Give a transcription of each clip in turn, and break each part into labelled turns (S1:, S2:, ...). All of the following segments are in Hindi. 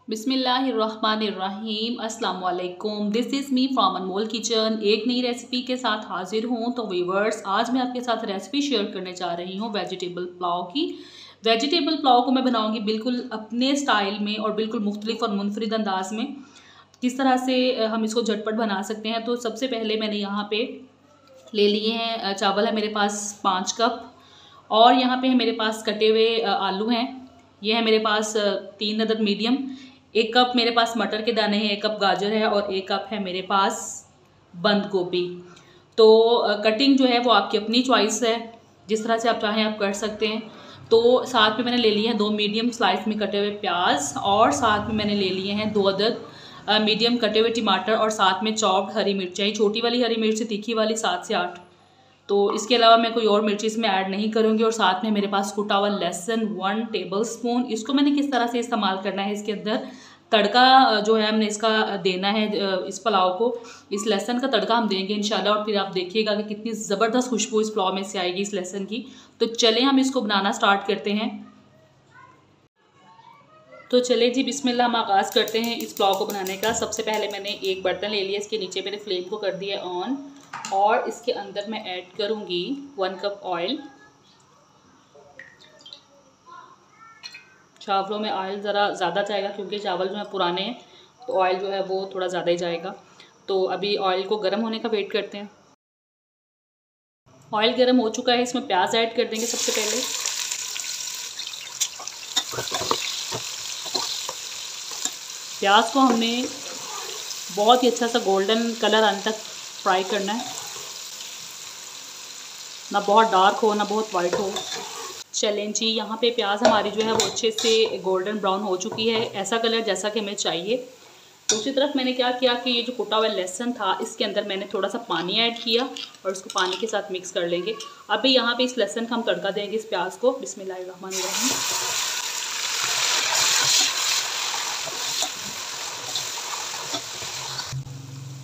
S1: बिस्मिल्लाहिर्रहमानिर्रहीम। अस्सलाम वालेकुम। This is me from Anmol kitchen. एक नई रेसिपी के साथ हाजिर हूँ। तो व्यूअर्स, आज मैं आपके साथ रेसिपी शेयर करने जा रही हूँ वेजिटेबल पुलाव की। वेजिटेबल पुलाव को मैं बनाऊँगी बिल्कुल अपने स्टाइल में और बिल्कुल मुख्तलिफ और मुनफरिद अंदाज में। किस तरह से हम इसको झटपट बना सकते हैं। तो सबसे पहले मैंने यहाँ पे ले लिए हैं चावल है मेरे पास 5 कप, और यहाँ पे है मेरे पास कटे हुए आलू हैं। ये है मेरे पास 3 अदद मीडियम। 1 कप मेरे पास मटर के दाने हैं, 1 कप गाजर है और 1 कप है मेरे पास बंद गोभी। तो कटिंग जो है वो आपकी अपनी चॉइस है, जिस तरह से आप चाहें आप कर सकते हैं। तो साथ में मैंने ले लिए हैं 2 मीडियम स्लाइस में कटे हुए प्याज, और साथ में मैंने ले लिए हैं 2 अदद मीडियम कटे हुए टमाटर, और साथ में चॉप्ड हरी मिर्च, छोटी वाली हरी मिर्च, तीखी वाली 7 से 8। तो इसके अलावा मैं कोई और मिर्ची इसमें ऐड नहीं करूँगी। और साथ में मेरे पास कुटा हुआ लहसुन 1 टेबलस्पून। इसको मैंने किस तरह से इस्तेमाल करना है, इसके अंदर तड़का जो है हमने इसका देना है इस पुलाव को। इस लहसुन का तड़का हम देंगे इंशाल्लाह, और फिर आप देखिएगा कि कितनी ज़बरदस्त खुशबू इस पुलाव में से आएगी इस लहसुन की। तो चलें हम इसको बनाना स्टार्ट करते हैं। तो चले जी, बिस्मिल्लाह, हम आगाज़ करते हैं इस पुलाव को बनाने का। सबसे पहले मैंने एक बर्तन ले लिया, इसके नीचे मैंने फ्लेम को कर दिया ऑन, और इसके अंदर मैं ऐड करूँगी 1 कप ऑयल। चावलों में ऑयल ज़रा ज़्यादा जाएगा क्योंकि चावल जो है पुराने हैं, तो ऑयल जो है वो थोड़ा ज़्यादा ही जाएगा। तो अभी ऑयल को गर्म होने का वेट करते हैं। ऑयल गर्म हो चुका है, इसमें प्याज ऐड कर देंगे सबसे पहले। प्याज को हमने बहुत ही अच्छा सा गोल्डन कलर आने तक फ्राई करना है, ना बहुत डार्क हो ना बहुत वाइट हो। चलें जी, यहाँ पे प्याज हमारी जो है वो अच्छे से गोल्डन ब्राउन हो चुकी है, ऐसा कलर जैसा कि हमें चाहिए। दूसरी तरफ मैंने क्या किया कि ये जो कुटा हुआ लहसुन था, इसके अंदर मैंने थोड़ा सा पानी ऐड किया और इसको पानी के साथ मिक्स कर लेंगे। अभी यहाँ पे इस लहसुन का हम तड़का देंगे इस प्याज को। बिस्मिल्लाहिर्रहमानिर्रहीम।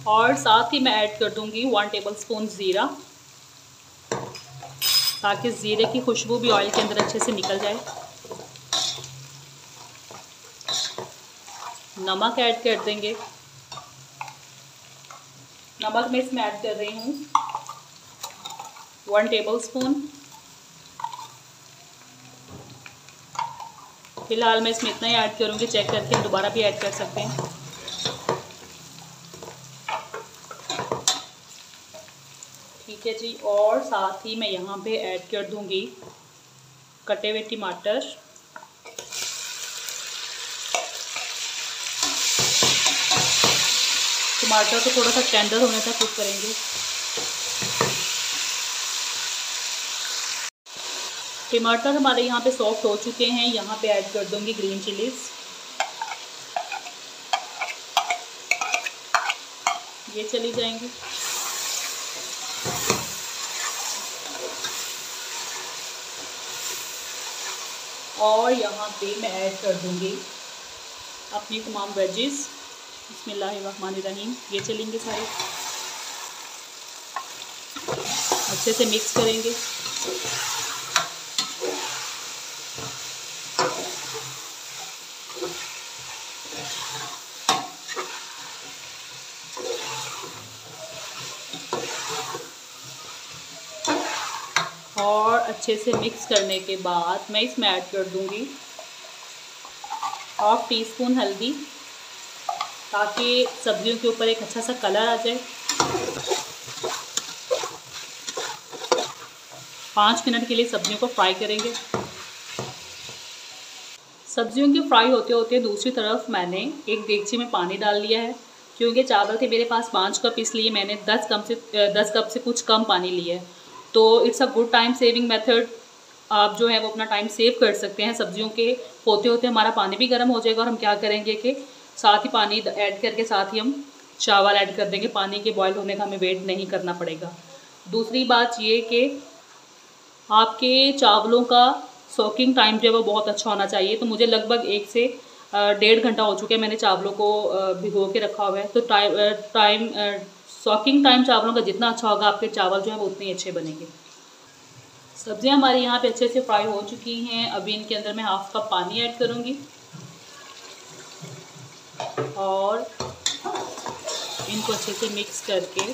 S1: और साथ ही मैं ऐड कर दूँगी 1 टेबलस्पून ज़ीरा, ताकि ज़ीरे की खुशबू भी ऑयल के अंदर अच्छे से निकल जाए। नमक ऐड कर देंगे। नमक मैं इसमें ऐड कर रही हूँ 1 टेबलस्पून। फिलहाल मैं इसमें इतना ही ऐड करूँगी, चेक करके दोबारा भी ऐड कर सकते हैं। ठीक है जी, और साथ ही मैं यहाँ पे ऐड कर दूँगी कटे हुए टमाटर। टमाटर को थोड़ा सा टेंडर होने तक कुक करेंगे। टमाटर हमारे यहाँ पे सॉफ्ट हो चुके हैं। यहाँ पे ऐड कर दूँगी ग्रीन चिलीज़, ये चली जाएंगी। और यहाँ पे मैं ऐड कर दूँगी अपनी तमाम वेजिस। बिस्मिल्लाहिर्रहमानिर्रहीम। ये चलेंगे सारे, अच्छे से मिक्स करेंगे। और अच्छे से मिक्स करने के बाद मैं इसमें ऐड कर दूँगी 1/2 टीस्पून हल्दी, ताकि सब्जियों के ऊपर एक अच्छा सा कलर आ जाए। 5 मिनट के लिए सब्जियों को फ्राई करेंगे। सब्जियों के फ्राई होते होते दूसरी तरफ मैंने एक देगची में पानी डाल लिया है। क्योंकि चावल थे मेरे पास 5 कप, इसलिए मैंने 10 कप से कुछ कम पानी लिया है। तो it's a good time saving method. आप जो है वो अपना टाइम सेव कर सकते हैं। सब्जियों के होते होते हमारा पानी भी गर्म हो जाएगा, और हम क्या करेंगे कि साथ ही पानी ऐड करके साथ ही हम चावल ऐड कर देंगे। पानी के बॉयल होने का हमें वेट नहीं करना पड़ेगा। दूसरी बात ये कि आपके चावलों का सोकिंग टाइम जो है वो बहुत अच्छा होना चाहिए। तो मुझे लगभग 1 से 1.5 घंटा हो चुके हैं मैंने चावलों को भिगो के रखा हुआ है। तो सॉकिंग टाइम चावलों का जितना अच्छा होगा, आपके चावल जो है वो उतने अच्छे बनेंगे। सब्जियां हमारी यहाँ पे अच्छे से फ्राई हो चुकी हैं। अभी इनके अंदर मैं हाफ कप पानी ऐड करूँगी और इनको अच्छे से मिक्स करके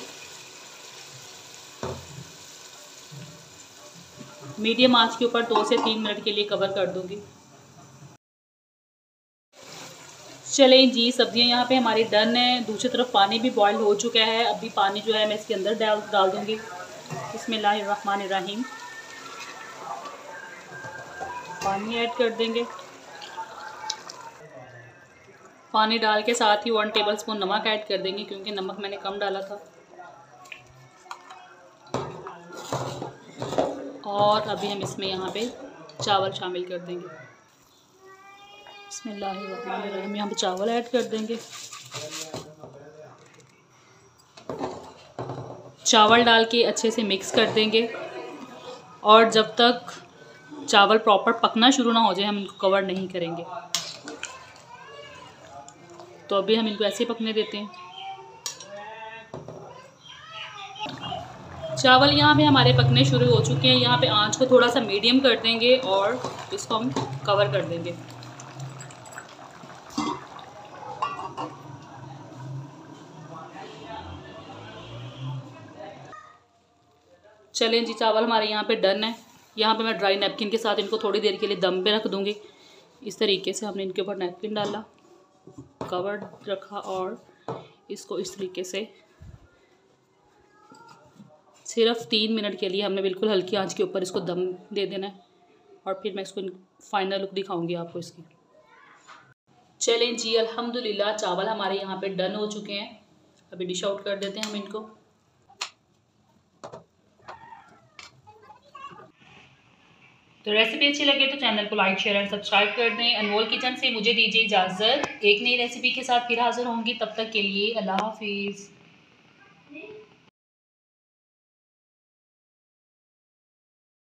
S1: मीडियम आंच के ऊपर 2 से 3 मिनट के लिए कवर कर दूँगी। चलें जी, सब्जियां यहाँ पे हमारी डन है। दूसरी तरफ पानी भी बॉईल हो चुका है। अभी पानी जो है मैं इसके अंदर डाल दूँगी। बिस्मिल्लाहिर्रहमानिर्रहीम। पानी ऐड कर देंगे। पानी डाल के साथ ही 1 टेबलस्पून नमक ऐड कर देंगे क्योंकि नमक मैंने कम डाला था। और अभी हम इसमें यहाँ पे चावल शामिल कर देंगे। बिस्मिल्लाहिर्रहमानिर्रहीम। यहाँ पे चावल ऐड कर देंगे। चावल डाल के अच्छे से मिक्स कर देंगे और जब तक चावल प्रॉपर पकना शुरू ना हो जाए हम इनको कवर नहीं करेंगे। तो अभी हम इनको ऐसे पकने देते हैं। चावल यहाँ पे हमारे पकने शुरू हो चुके हैं। यहाँ पे आंच को थोड़ा सा मीडियम कर देंगे और इसको हम कवर कर देंगे। चलें जी, चावल हमारे यहाँ पे डन है। यहाँ पे मैं ड्राई नैपकिन के साथ इनको थोड़ी देर के लिए दम पे रख दूँगी। इस तरीके से हमने इनके ऊपर नैपकिन डाला, कवर रखा और इसको इस तरीके से सिर्फ 3 मिनट के लिए हमने बिल्कुल हल्की आंच के ऊपर इसको दम दे देना है और फिर मैं इसको फाइनल लुक दिखाऊंगी आपको इसकी। चलें जी, अल्हम्दुलिल्लाह चावल हमारे यहाँ पे डन हो चुके हैं। अभी डिश आउट कर देते हैं हम इनको। तो रेसिपी अच्छी लगे तो चैनल को लाइक शेयर एंड सब्सक्राइब कर दें। अनमोल किचन से मुझे दीजिए इजाज़त। एक नई रेसिपी के साथ फिर हाजिर होंगी। तब तक के लिए अल्लाह हाफिज़।